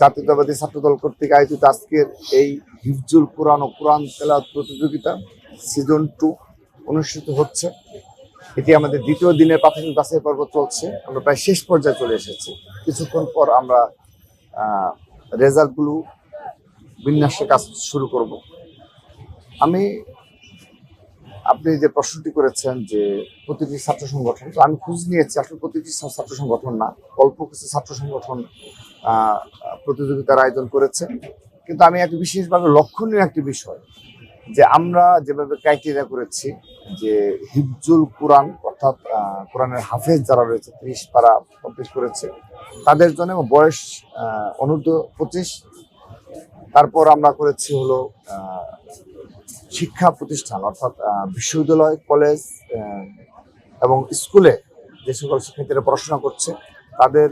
জাতীয়তাবাদী ছাত্রদল কর্তৃক আয়োজিত আজকের এই হিফজুল কোরআন ও কোরআন তেলাওয়াত প্রতিযোগিতা সিজন 2 অনুষ্ঠিত হচ্ছে। এটি আমাদের দ্বিতীয় দিনের প্রাথমিক বাছাই পর্ব চলছে। আমরা প্রায় শেষ পর্যায়ে চলে এসেছি। কিছুক্ষণ পর আমরা রেজাল্টগুলো বিন্যাসের কাজ শুরু করব। আপনি যে প্রশ্নটি করেছেন যে প্রতিটি ছাত্র সংগঠন, তো আমি খোঁজ নিয়েছি, আসলে প্রতিটি ছাত্র সংগঠন না, অল্প কিছু ছাত্র সংগঠন প্রতিযোগিতার আয়োজন করেছে। কিন্তু আমি একটা বিশেষভাবে লক্ষণীয় একটি বিষয় যে আমরা যেভাবে ক্রাইটেরিয়া করেছি যে হিফজুল কোরআন অর্থাৎ কোরআনের হাফেজ যারা রয়েছে 30 পারা কমপ্লিট করেছে তাদের জন্য বয়স অনূর্ধ্ব 25। তারপর আমরা করেছি হলো শিক্ষা প্রতিষ্ঠান অর্থাৎ বিশ্ববিদ্যালয়, কলেজ এবং স্কুলে যে সকল শিক্ষার্থীরা পড়াশোনা করছে তাদের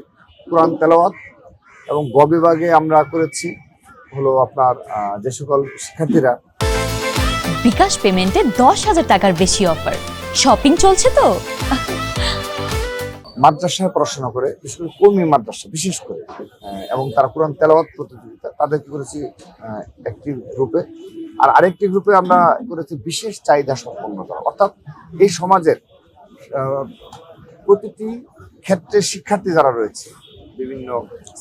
কোরআন তেলাওয়াত, এবং গ বিভাগে আমরা করেছি হলো আপনার যে সকল শিক্ষার্থীরা বিকাশ পেমেন্টে 10,000 টাকার বেশি অফার, শপিং চলছে তো। মাদ্রাসায় পড়াশোনা করে, বিশেষ করে কওমি মাদ্রাসা বিশেষ করে, এবং তারা কোরআন তেলাওয়াত প্রতিযোগিতা তাদেরকে করেছি একটি গ্রুপে। আর আরেকটি গ্রুপে আমরা করেছি বিশেষ চাহিদা সম্পন্ন করা, অর্থাৎ এই সমাজের প্রতিটি ক্ষেত্রে শিক্ষার্থী যারা রয়েছে বিভিন্ন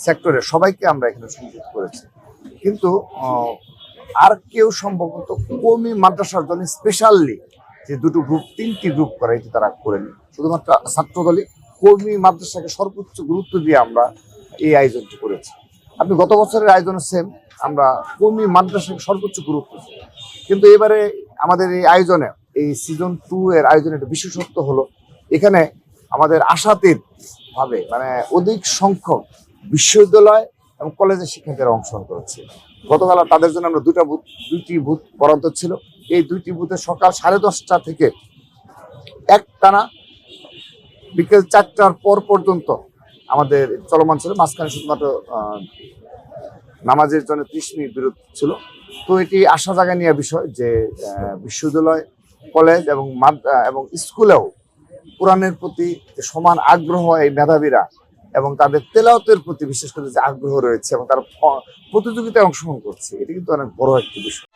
সেক্টরে সবাইকে আমরা এখানে সংযুক্ত করেছি। কিন্তু আর কেউ সম্ভবত কওমি মাদ্রাসার জন্য স্পেশালি যে দুটো গ্রুপ, 3টি গ্রুপ করা, এটি তারা করেনি। শুধুমাত্র ছাত্রদলই কওমি মাদ্রাসাকে সর্বোচ্চ গুরুত্ব দিয়ে আমরা এই আয়োজনটি করেছি। আপনি গত বছরের আয়োজন সেম, আমরা কওমি মাদ্রাসাকে সর্বোচ্চ গুরুত্ব দিই। কিন্তু এবারে আমাদের এই আয়োজনে, এই সিজন 2 এর আয়োজনে একটা বিশেষত্ব হলো এখানে আমাদের আশাতীত ভাবে মানে অধিক সংখ্যক বিশ্ববিদ্যালয় এবং কলেজের শিক্ষার্থীরা অংশগ্রহণ করেছে। গতকাল তাদের জন্য আমরা দুইটি বুথ বরাদ্দ ছিল। এই দুইটি বুথে সকাল 10:30টা থেকে একটানা বিকেল 4টার পর পর্যন্ত আমাদের চলমান ছিল। মাঝখানে শুধুমাত্র নামাজের জন্য 30 মিনিট বিরতি ছিল। তো এটি আশা জায়গা নিয়ে বিষয় যে বিশ্ববিদ্যালয়, কলেজ এবং স্কুলেও কোরআনের প্রতি সমান আগ্রহ এই মেধাবীরা এবং তাদের তেলাওয়াতের প্রতি বিশেষ করে যে আগ্রহ রয়েছে এবং তারা প্রতিযোগিতায় অংশগ্রহণ করছে, এটি কিন্তু অনেক বড় একটি বিষয়।